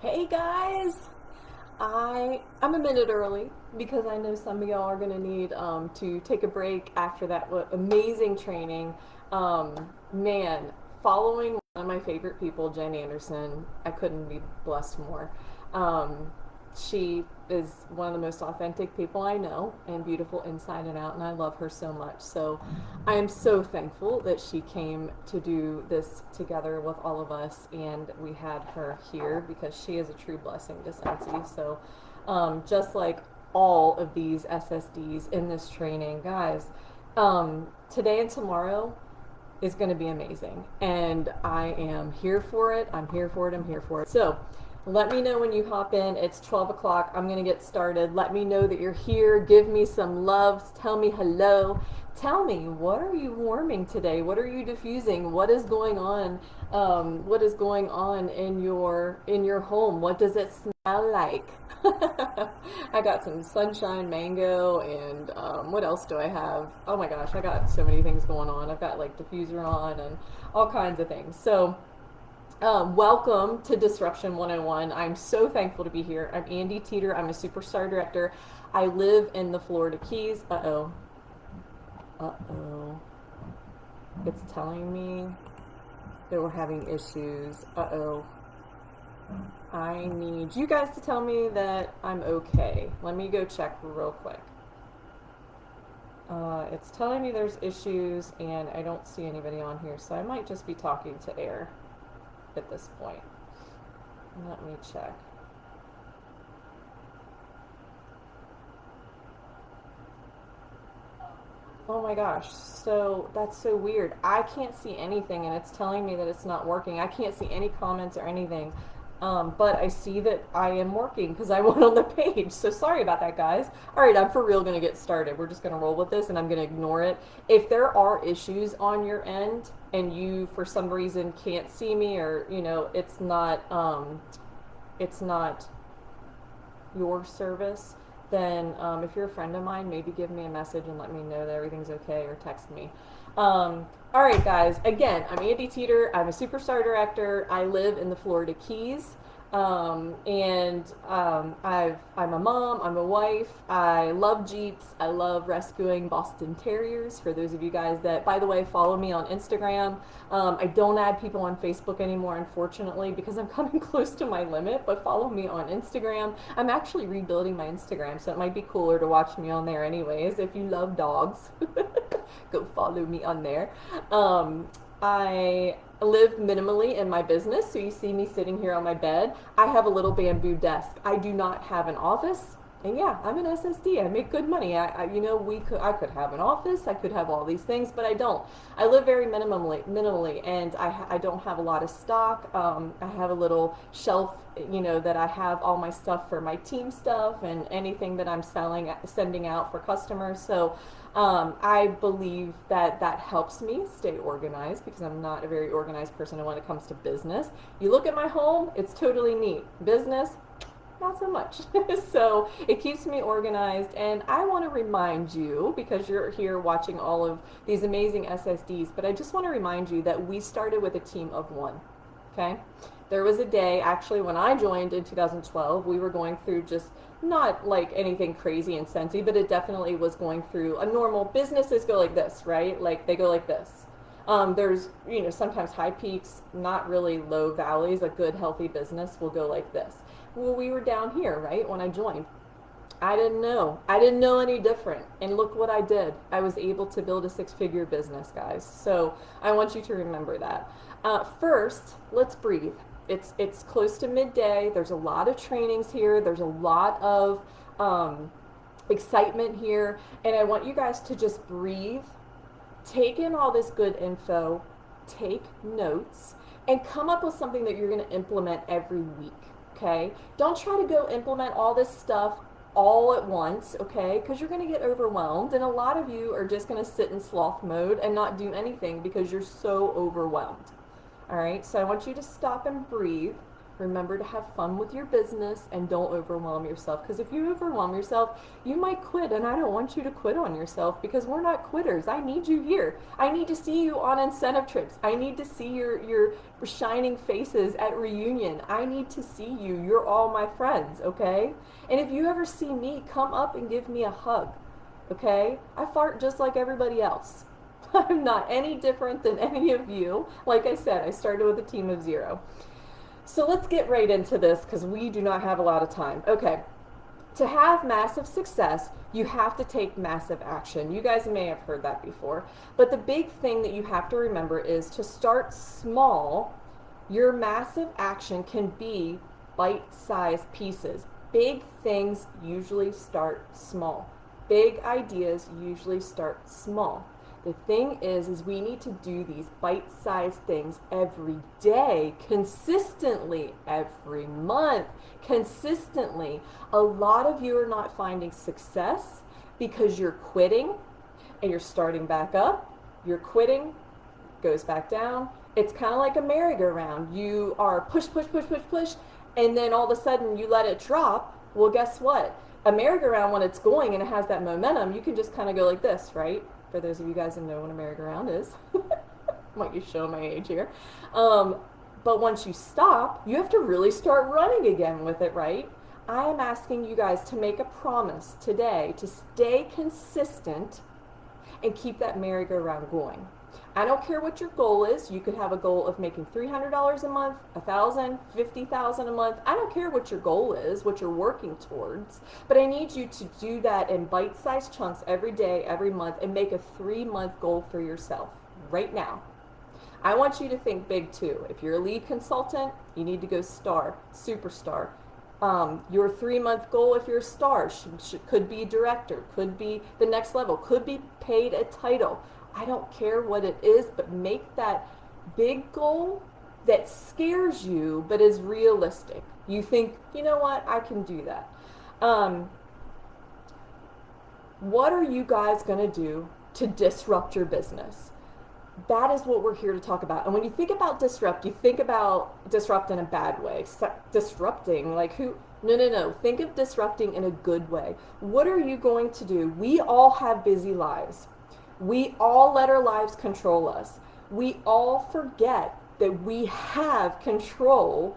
Hey guys, I'm a minute early because I know some of y'all are gonna need to take a break after that amazing training. Man, following one of my favorite people, Jen Anderson, I couldn't be blessed more. Um, she is one of the most authentic people I know and beautiful inside and out, and I love her so much. So I am so thankful that she came to do this together with all of us, and we had her here because she is a true blessing to Scentsy. So, just like all of these SSDs in this training, guys, today and tomorrow is going to be amazing. And I am here for it. I'm here for it. I'm here for it. So let me know when you hop in. It's 12 o'clock. I'm going to get started. Let me know that you're here. Give me some loves. Tell me hello. Tell me, what are you warming today? What are you diffusing? What is going on? What is going on in your home? What does it smell like? I got some sunshine mango and what else do I have? Oh my gosh, I got so many things going on. I've got like diffuser on and all kinds of things. So, welcome to Disruption 101. I'm so thankful to be here. I'm Andy Teeter. I'm a superstar director. I live in the Florida Keys. Uh oh. Uh oh. It's telling me that we're having issues. Uh oh. I need you guys to tell me that I'm okay. Let me go check real quick. It's telling me there's issues and I don't see anybody on here, so I might just be talking to air at this point. Let me check. Oh my gosh, so that's so weird. I can't see anything and it's telling me that it's not working. I can't see any comments or anything. But I see that I am working because I went on the page. So sorry about that, guys. All right, I'm for real going to get started. We're just going to roll with this and I'm going to ignore it. If there are issues on your end and you, for some reason, can't see me or, it's not your service, then if you're a friend of mine, maybe give me a message and let me know that everything's okay or text me. All right, guys. Again, I'm Andy Teeter. I'm a superstar director. I live in the Florida Keys. I'm a mom, I'm a wife, I love Jeeps, I love rescuing Boston Terriers. For those of you guys that, by the way, follow me on Instagram, I don't add people on Facebook anymore, unfortunately, because I'm coming close to my limit, but follow me on Instagram. I'm actually rebuilding my Instagram, so it might be cooler to watch me on there anyways. If you love dogs, go follow me on there. I live minimally in my business, so you see me sitting here on my bed. I have a little bamboo desk. I do not have an office. And yeah, I'm an SSD. I make good money. I could have an office. I could have all these things, but I don't. I live very minimally, and I don't have a lot of stock. I have a little shelf, that I have all my stuff for my team stuff and anything that I'm sending out for customers. So I believe that that helps me stay organized because I'm not a very organized person when it comes to business. You look at my home, it's totally neat. Business, not so much. So it keeps me organized, and I want to remind you, because you're here watching all of these amazing SSDs, but I just want to remind you that we started with a team of one. Okay? There was a day, actually, when I joined in 2012, we were going through just not like anything crazy and Scentsy, but it definitely was going through a normal, businesses go like this, right? Like they go like this. There's, sometimes high peaks, not really low valleys. A good, healthy business will go like this. Well, we were down here, right, when I joined. I didn't know. I didn't know any different. And look what I did. I was able to build a six-figure business, guys. So I want you to remember that. First, let's breathe. It's close to midday. There's a lot of trainings here. There's a lot of excitement here. And I want you guys to just breathe, take in all this good info, take notes, and come up with something that you're going to implement every week. Okay? Don't try to go implement all this stuff all at once, okay? Because you're going to get overwhelmed, and a lot of you are just going to sit in sloth mode and not do anything because you're so overwhelmed. All right, so I want you to stop and breathe. Remember to have fun with your business and don't overwhelm yourself. Because if you overwhelm yourself, you might quit. And I don't want you to quit on yourself because we're not quitters. I need you here. I need to see you on incentive trips. I need to see your shining faces at reunion. I need to see you. You're all my friends, okay? And if you ever see me, come up and give me a hug, okay? I fart just like everybody else. I'm not any different than any of you. Like I said, I started with a team of 0. So let's get right into this because we do not have a lot of time. Okay, to have massive success, you have to take massive action. You guys may have heard that before. But the big thing that you have to remember is to start small. Your massive action can be bite-sized pieces. Big things usually start small. Big ideas usually start small. The thing is we need to do these bite-sized things every day, consistently, every month, consistently. A lot of you are not finding success because you're quitting and you're starting back up. You're quitting, goes back down. It's kind of like a merry-go-round. You are push, push, push, push, push, and then all of a sudden you let it drop. Well, guess what? A merry-go-round, when it's going and it has that momentum, you can just kind of go like this, right? For those of you guys that know what a merry-go-round is. Might be showing my age here. But once you stop, you have to really start running again with it, right? I am asking you guys to make a promise today to stay consistent and keep that merry-go-round going. I don't care what your goal is. You could have a goal of making $300 a month, $1,000, $50,000 a month. I don't care what your goal is, what you're working towards, but I need you to do that in bite-sized chunks every day, every month, and make a 3-month goal for yourself right now. I want you to think big too. If you're a lead consultant, you need to go star, superstar. Your 3-month goal, if you're a star, could be director, could be the next level, could be paid a title. I don't care what it is, but make that big goal that scares you but is realistic. You think, you know what, I can do that. What are you guys going to do to disrupt your business? That is what we're here to talk about. And when you think about disrupt, you think about disrupt in a bad way. Disrupting, like who? No. Think of disrupting in a good way. What are you going to do? We all have busy lives. We all let our lives control us. We all forget that we have control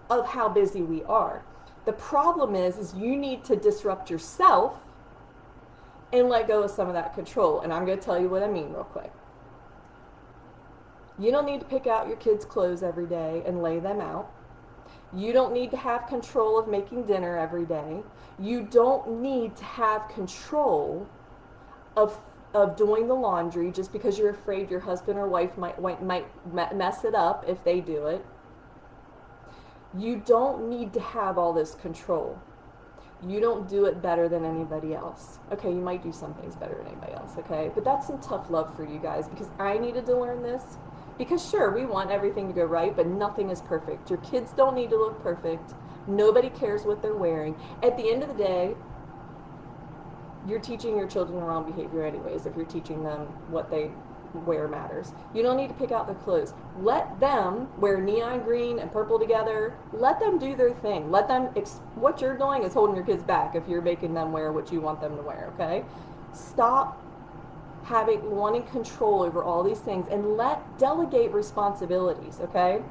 of how busy we are. The problem is you need to disrupt yourself and let go of some of that control. And I'm going to tell you what I mean real quick. You don't need to pick out your kids' clothes every day and lay them out. You don't need to have control of making dinner every day. You don't need to have control of doing the laundry just because you're afraid your husband or wife might mess it up if they do it. You don't need to have all this control. You don't do it better than anybody else. Okay, you might do some things better than anybody else, okay? But that's some tough love for you guys because I needed to learn this. Because sure, we want everything to go right, but nothing is perfect. Your kids don't need to look perfect. Nobody cares what they're wearing. At the end of the day, you're teaching your children the wrong behavior anyways if you're teaching them what they wear matters. You don't need to pick out their clothes. Let them wear neon green and purple together. Let them do their thing. Let them, what you're doing is holding your kids back if you're making them wear what you want them to wear, okay? Stop wanting control over all these things and delegate responsibilities, okay?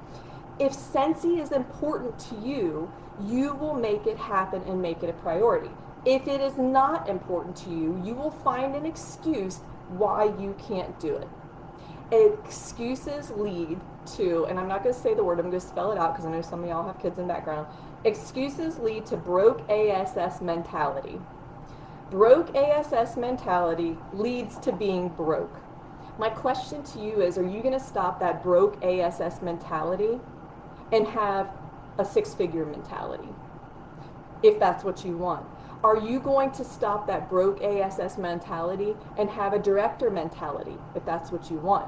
If Scentsy is important to you, you will make it happen and make it a priority. If it is not important to you, you will find an excuse why you can't do it. Excuses lead to, and I'm not going to say the word, I'm going to spell it out because I know some of y'all have kids in the background. Excuses lead to broke ASS mentality. Broke ASS mentality leads to being broke. My question to you is, are you going to stop that broke ASS mentality and have a 6-figure mentality? If that's what you want. Are you going to stop that broke ASS mentality and have a director mentality, if that's what you want?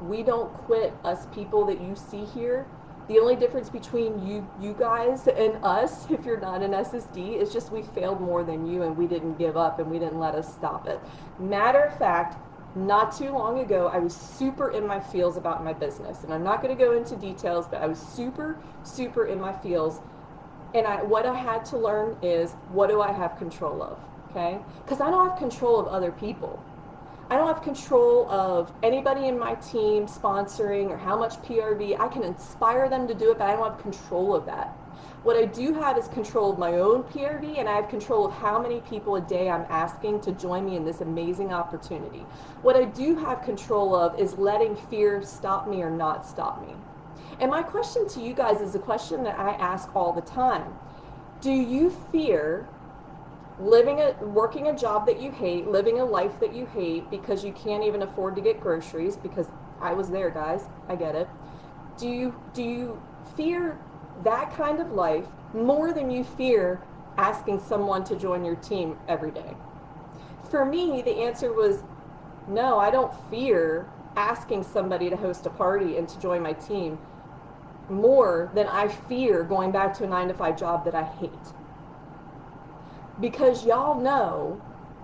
We don't quit, us people that you see here. The only difference between you guys and us, if you're not an SSD, is just we failed more than you and we didn't give up and we didn't let us stop it. Matter of fact, Not too long ago, I was super in my feels about my business. And I'm not going to go into details, but I was super, super in my feels. And what I had to learn is, what do I have control of? Okay? Because I don't have control of other people. I don't have control of anybody in my team sponsoring or how much PRV. I can inspire them to do it, but I don't have control of that. What I do have is control of my own PRV, and I have control of how many people a day I'm asking to join me in this amazing opportunity. What I do have control of is letting fear stop me or not stop me. And my question to you guys is a question that I ask all the time. Do you fear working a job that you hate, living a life that you hate because you can't even afford to get groceries? Because I was there, guys. I get it. Do you fear that kind of life more than you fear asking someone to join your team every day? For me, the answer was no. I don't fear asking somebody to host a party and to join my team more than I fear going back to a 9-to-5 job that I hate. Because y'all know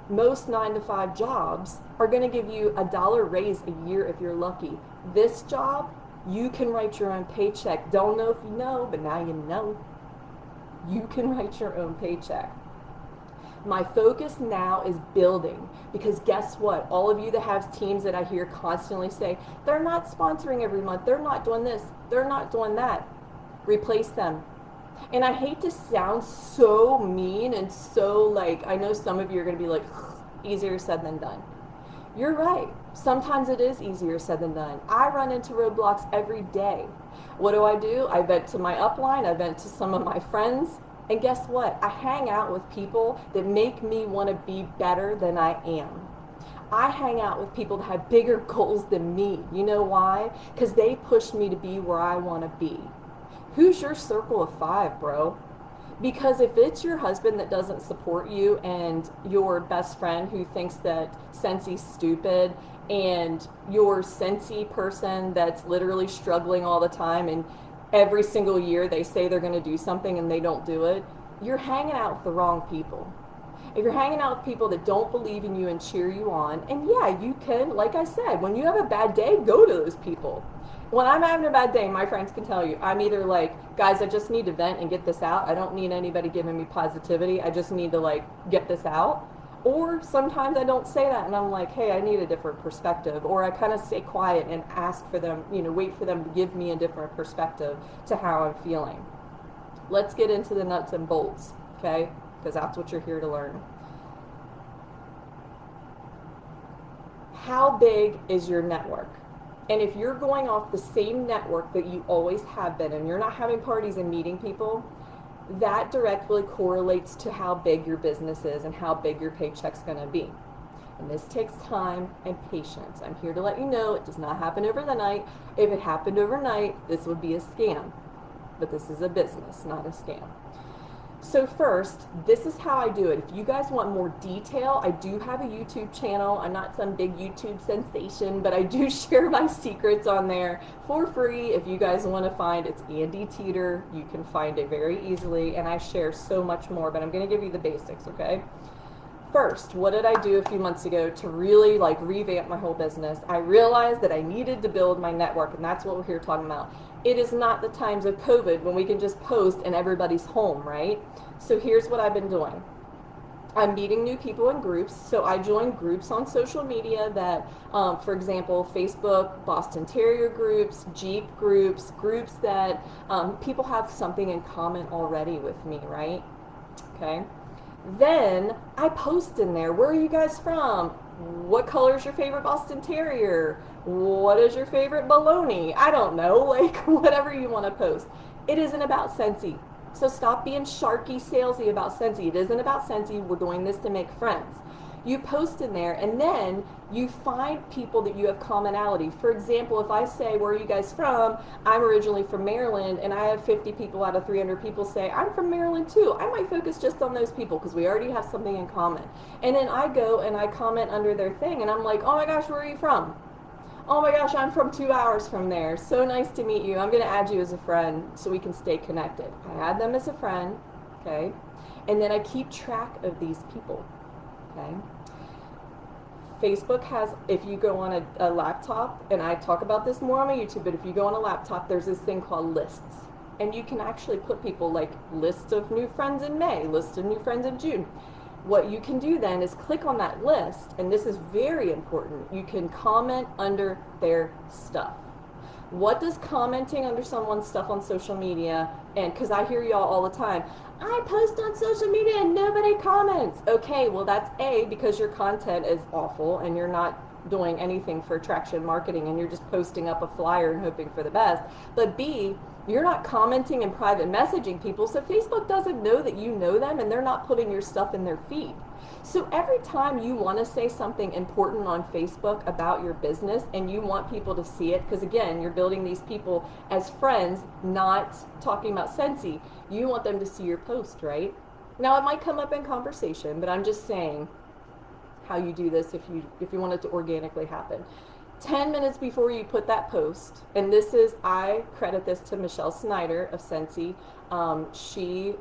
most 9-to-5 jobs are going to give you $1 raise a year if you're lucky. This job, you can write your own paycheck. Don't know if you know, but now you know. You can write your own paycheck. My focus now is building, because guess what? All of you that have teams that I hear constantly say, they're not sponsoring every month, they're not doing this, they're not doing that. Replace them. And I hate to sound so mean and so like, I know some of you are going to be like, easier said than done. You're right. Sometimes it is easier said than done. I run into roadblocks every day. What do? I vent to my upline, I vent to some of my friends, and guess what? I hang out with people that make me want to be better than I am. I hang out with people that have bigger goals than me. You know why? Because they push me to be where I want to be. Who's your circle of 5, bro? Because if it's your husband that doesn't support you, and your best friend who thinks that Scentsy's stupid, and your Scentsy person that's literally struggling all the time, and every single year they say they're going to do something and they don't do it, you're hanging out with the wrong people. If you're hanging out with people that don't believe in you and cheer you on, and yeah, you can, like I said, when you have a bad day, go to those people. When I'm having a bad day, my friends can tell you, I'm either like, guys, I just need to vent and get this out. I don't need anybody giving me positivity. I just need to like get this out. Or sometimes I don't say that and I'm like, hey, I need a different perspective. Or I kind of stay quiet and ask for them, wait for them to give me a different perspective to how I'm feeling. Let's get into the nuts and bolts, okay? Because that's what you're here to learn. How big is your network? And if you're going off the same network that you always have been, and you're not having parties and meeting people, that directly correlates to how big your business is and how big your paycheck's going to be. And this takes time and patience. I'm here to let you know it does not happen over the night. If it happened overnight, this would be a scam. But this is a business, not a scam. So first, this is how I do it. If you guys want more detail, I do have a YouTube channel. I'm not some big YouTube sensation, but I do share my secrets on there for free. If you guys want to find, it's Andy Teeter. You can find it very easily, and I share so much more, but I'm going to give you the basics, okay? First, what did I do a few months ago to really revamp my whole business? I realized that I needed to build my network, and that's what we're here talking about. It is not the times of COVID when we can just post and everybody's home, right? So here's what I've been doing. I'm meeting new people in groups. So I join groups on social media that, for example, Facebook, Boston Terrier groups, Jeep groups, groups that people have something in common already with me, right? Okay. Then I post in there, where are you guys from? What color is your favorite Boston Terrier? What is your favorite baloney? I don't know, whatever you want to post. It isn't about Scentsy. So stop being sharky, salesy about Scentsy. It isn't about Scentsy. We're doing this to make friends. You post in there, and then you find people that you have commonality. For example, if I say, where are you guys from? I'm originally from Maryland, and I have 50 people out of 300 people say, I'm from Maryland too. I might focus just on those people because we already have something in common. And then I go and I comment under their thing, and I'm like, oh my gosh, where are you from? Oh my gosh, I'm from 2 hours from there. So nice to meet you. I'm going to add you as a friend so we can stay connected. I add them as a friend, okay? And then I keep track of these people, okay? Facebook has, if you go on a laptop, and I talk about this more on my YouTube, but if you go on a laptop, there's this thing called lists. And you can actually put people like list of new friends in May, list of new friends in June. What you can do then is click on that list, and this is very important. You can comment under their stuff. What does commenting under someone's stuff on social media, and because I hear y'all all the time, I post on social media and nobody comments. Okay, well that's A, because your content is awful and you're not doing anything for attraction marketing and you're just posting up a flyer and hoping for the best. But B, you're not commenting and private messaging people, so Facebook doesn't know that you know them and they're not putting your stuff in their feed. So every time you want to say something important on Facebook about your business and you want people to see it, because again, you're building these people as friends, not talking about Scentsy, you want them to see your post, right? Now it might come up in conversation, but I'm just saying how you do this if you want it to organically happen. 10 minutes before you put that post, and this is, I credit this to Michelle Snyder of Scentsy. She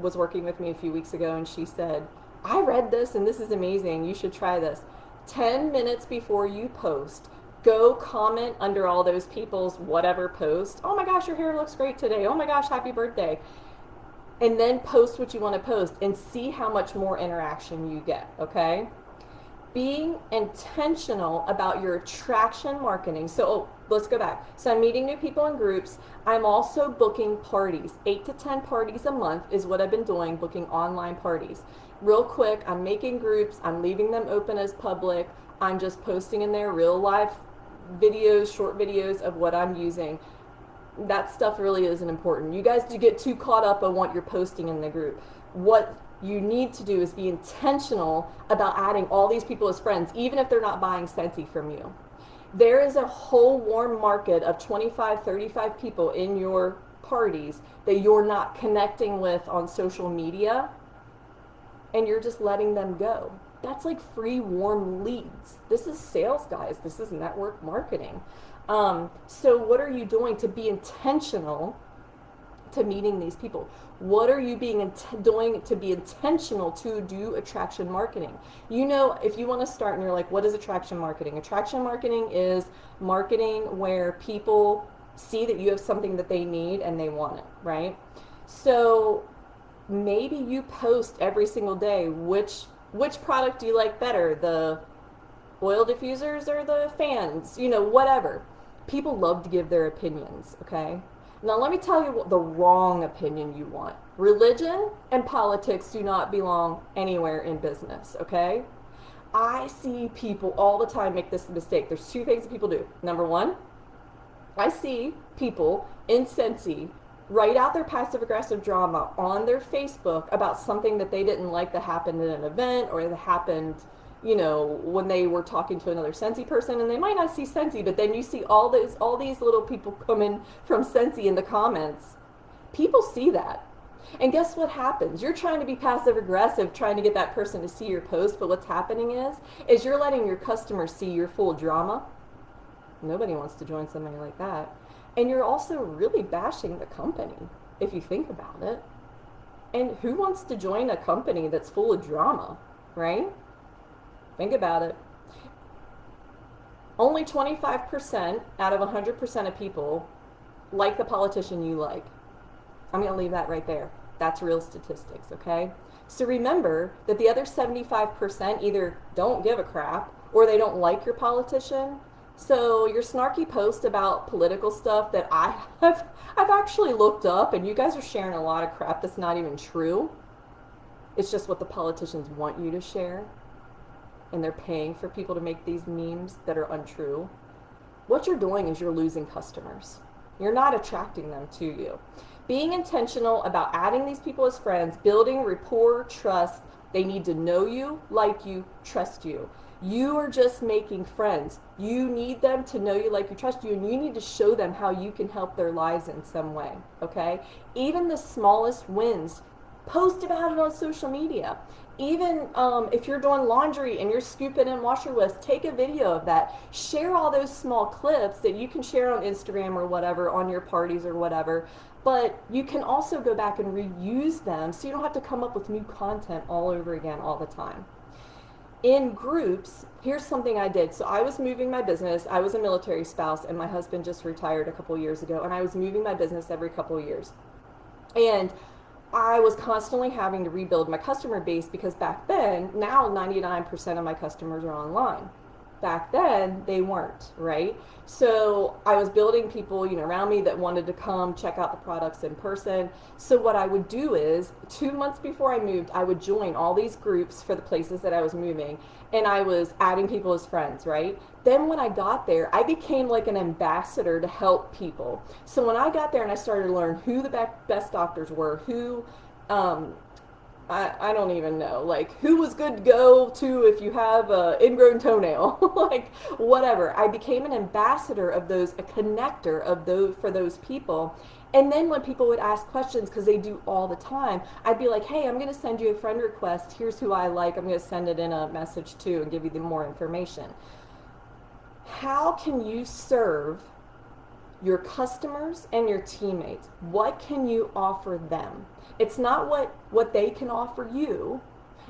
was working with me a few weeks ago and she said, I read this and this is amazing, you should try this. 10 minutes before you post, go comment under all those people's whatever post. Oh my gosh, your hair looks great today. Oh my gosh, happy birthday. And then post what you want to post and see how much more interaction you get, okay? Being intentional about your attraction marketing. So let's go back. So I'm meeting new people in groups. I'm also booking parties. 8 to 10 parties a month is what I've been doing, booking online parties. Real quick, I'm making groups. I'm leaving them open as public. I'm just posting in there real life videos, short videos of what I'm using. That stuff really isn't important. You guys do get too caught up on what you're posting in the group. What you need to do is be intentional about adding all these people as friends, even if they're not buying Scentsy from you. There is a whole warm market of 25, 35 people in your parties that you're not connecting with on social media, and you're just letting them go. That's like free warm leads. This is sales, guys. This is network marketing. So what are you doing to be intentional to meeting these people? What are you doing to be intentional to do attraction marketing? You know, if you want to start and you're like, what is attraction marketing? Attraction marketing is marketing where people see that you have something that they need and they want it, right? So maybe you post every single day which product do you like better, the oil diffusers or the fans, you know, whatever. People love to give their opinions, okay? Now let me tell you what the wrong opinion you want. Religion and politics do not belong anywhere in business, okay? I see people all the time make this mistake. There's two things that people do. Number one, I see people in Scentsy write out their passive aggressive drama on their Facebook about something that they didn't like that happened at an event or that happened, you know, when they were talking to another Scentsy person, and they might not see Scentsy, but then you see all these little people coming from Scentsy in the comments. People see that. And guess what happens? You're trying to be passive aggressive, trying to get that person to see your post, but what's happening is you're letting your customers see your full drama. Nobody wants to join somebody like that. And you're also really bashing the company, if you think about it. And who wants to join a company that's full of drama, right? Think about it. Only 25% out of 100% of people like the politician you like. I'm going to leave that right there. That's real statistics, okay? So remember that the other 75% either don't give a crap or they don't like your politician. So your snarky post about political stuff that I've actually looked up, and you guys are sharing a lot of crap that's not even true. It's just what the politicians want you to share. And they're paying for people to make these memes that are untrue. What you're doing is you're losing customers. You're not attracting them to you. Being intentional about adding these people as friends, building rapport, trust. They need to know you, like you, trust you. You are just making friends. You need them to know you, like you, trust you, and you need to show them how you can help their lives in some way, okay? Even the smallest wins, post about it on social media. Even if you're doing laundry and you're scooping in washer whisk, take a video of that. Share all those small clips that you can share on Instagram or whatever, on your parties or whatever. But you can also go back and reuse them so you don't have to come up with new content all over again all the time. in groups, here's something I did. So I was moving my business. I was a military spouse, and my husband just retired a couple years ago, and I was moving my business every couple years. And I was constantly having to rebuild my customer base because back then, now 99% of my customers are online. Back then, they weren't, right? So I was building people, around me that wanted to come check out the products in person. So what I would do is 2 months before I moved, I would join all these groups for the places that I was moving, and I was adding people as friends, right? Then when I got there, I became like an ambassador to help people. So when I got there and I started to learn who the best doctors were, who um, I don't even know, like who was good to go to if you have a ingrown toenail, like whatever. I became an ambassador of those, a connector of those for those people. And then when people would ask questions, because they do all the time, I'd be like, hey, I'm going to send you a friend request. Here's who I like. I'm going to send it in a message too and give you the more information. How can you serve your customers and your teammates? What can you offer them? It's not what they can offer you.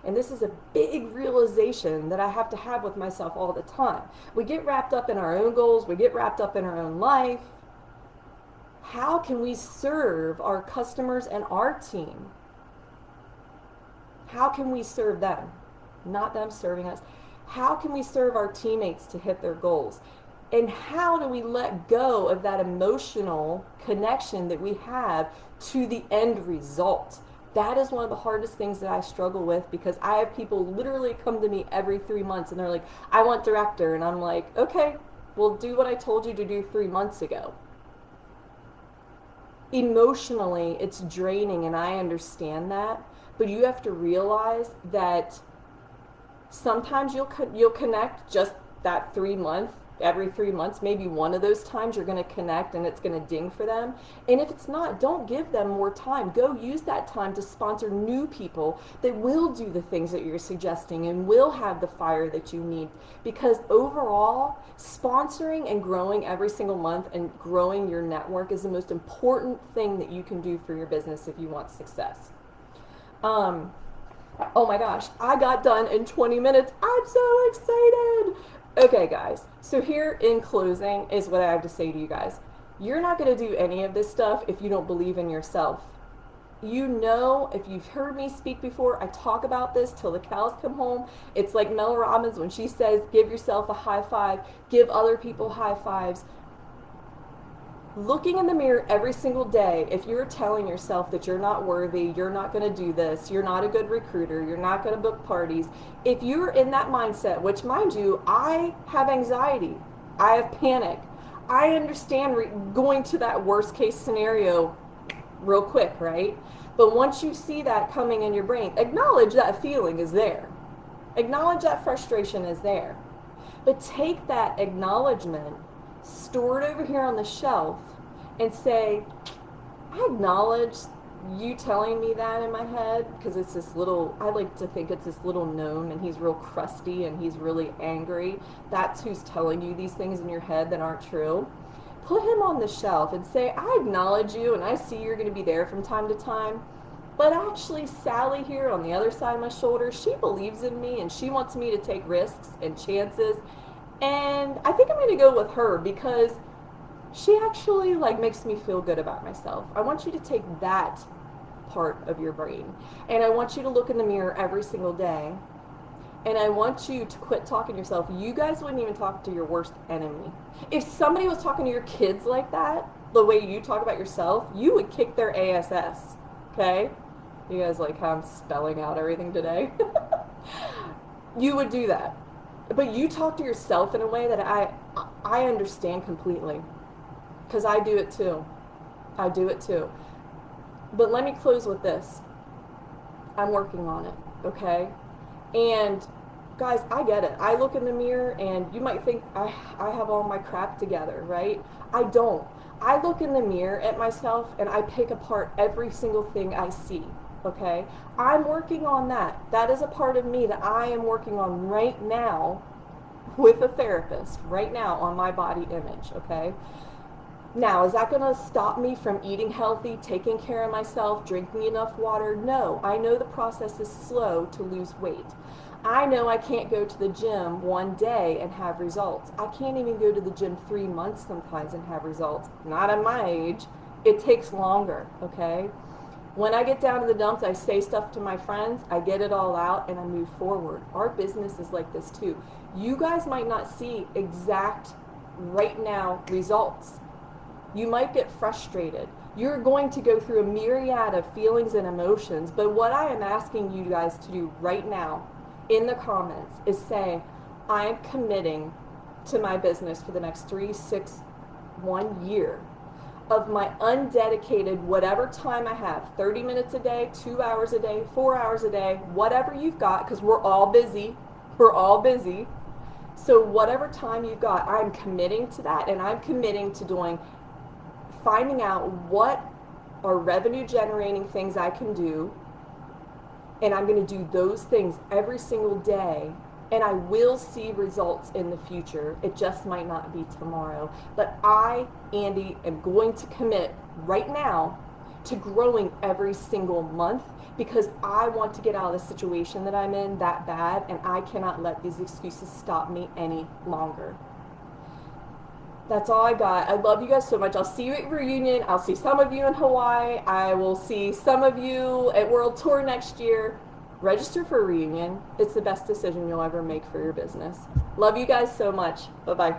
And this is a big realization that I have to have with myself all the time. We get wrapped up in our own goals, we get wrapped up in our own life. How can we serve our customers and our team? How can we serve them? Not them serving us. How can we serve our teammates to hit their goals? And how do we let go of that emotional connection that we have to the end result? That is one of the hardest things that I struggle with, because I have people literally come to me every 3 months and they're like, I want director. And I'm like, okay, well, do what I told you to do 3 months ago. Emotionally, it's draining, and I understand that. But you have to realize that sometimes you'll connect just that 3 month, every 3 months. Maybe one of those times you're going to connect and it's going to ding for them. And if it's not, don't give them more time. Go use that time to sponsor new people that will do the things that you're suggesting and will have the fire that you need. Because overall, sponsoring and growing every single month and growing your network is the most important thing that you can do for your business if you want success. Oh my gosh, I got done in 20 minutes. I'm so excited. Okay, guys, so here in closing is what I have to say to you guys. You're not going to do any of this stuff if you don't believe in yourself. If you've heard me speak before, I talk about this till the cows come home. It's like Mel Robbins when she says, give yourself a high five, give other people high fives. Looking in the mirror every single day, if you're telling yourself that you're not worthy, you're not going to do this, you're not a good recruiter, you're not going to book parties, if you're in that mindset, which mind you, I have anxiety, I have panic, I understand going to that worst case scenario real quick, right? But once you see that coming in your brain, acknowledge that feeling is there. Acknowledge that frustration is there. But take that acknowledgement, store it over here on the shelf, and say, I acknowledge you telling me that in my head, because it's this little, I like to think it's this little gnome, and he's real crusty and he's really angry. That's who's telling you these things in your head that aren't true. Put him on the shelf and say, I acknowledge you and I see you're going to be there from time to time. But actually, Sally here on the other side of my shoulder, she believes in me and she wants me to take risks and chances. And I think I'm going to go with her because she actually makes me feel good about myself. I want you to take that part of your brain. And I want you to look in the mirror every single day. And I want you to quit talking to yourself. You guys wouldn't even talk to your worst enemy. If somebody was talking to your kids like that, the way you talk about yourself, you would kick their ass. Okay? You guys like how I'm spelling out everything today? You would do that. But you talk to yourself in a way that I understand completely. Because I do it too. I do it too. But let me close with this. I'm working on it, okay? And guys, I get it. I look in the mirror and you might think I have all my crap together, right? I don't. I look in the mirror at myself and I pick apart every single thing I see, okay? I'm working on that. That is a part of me that I am working on right now with a therapist, right now on my body image, okay? Now, is that going to stop me from eating healthy, taking care of myself, drinking enough water? No. I know the process is slow to lose weight. I know I can't go to the gym one day and have results. I can't even go to the gym 3 months sometimes and have results. Not at my age. It takes longer, okay? When I get down to the dumps, I say stuff to my friends, I get it all out, and I move forward. Our business is like this too. You guys might not see exact right now results. You might get frustrated. You're going to go through a myriad of feelings and emotions, but what I am asking you guys to do right now in the comments is say, I'm committing to my business for the next 3, 6, 1 year of my undedicated whatever time I have, 30 minutes a day, 2 hours a day, 4 hours a day, whatever you've got, because we're all busy. We're all busy. So whatever time you've got, I'm committing to that, and I'm committing to finding out what are revenue generating things I can do, and I'm going to do those things every single day, and I will see results in the future. It just might not be tomorrow. But I, Andy, am going to commit right now to growing every single month because I want to get out of the situation that I'm in that bad, and I cannot let these excuses stop me any longer. That's all I got. I love you guys so much. I'll see you at reunion. I'll see some of you in Hawaii. I will see some of you at World Tour next year. Register for a reunion. It's the best decision you'll ever make for your business. Love you guys so much. Bye-bye.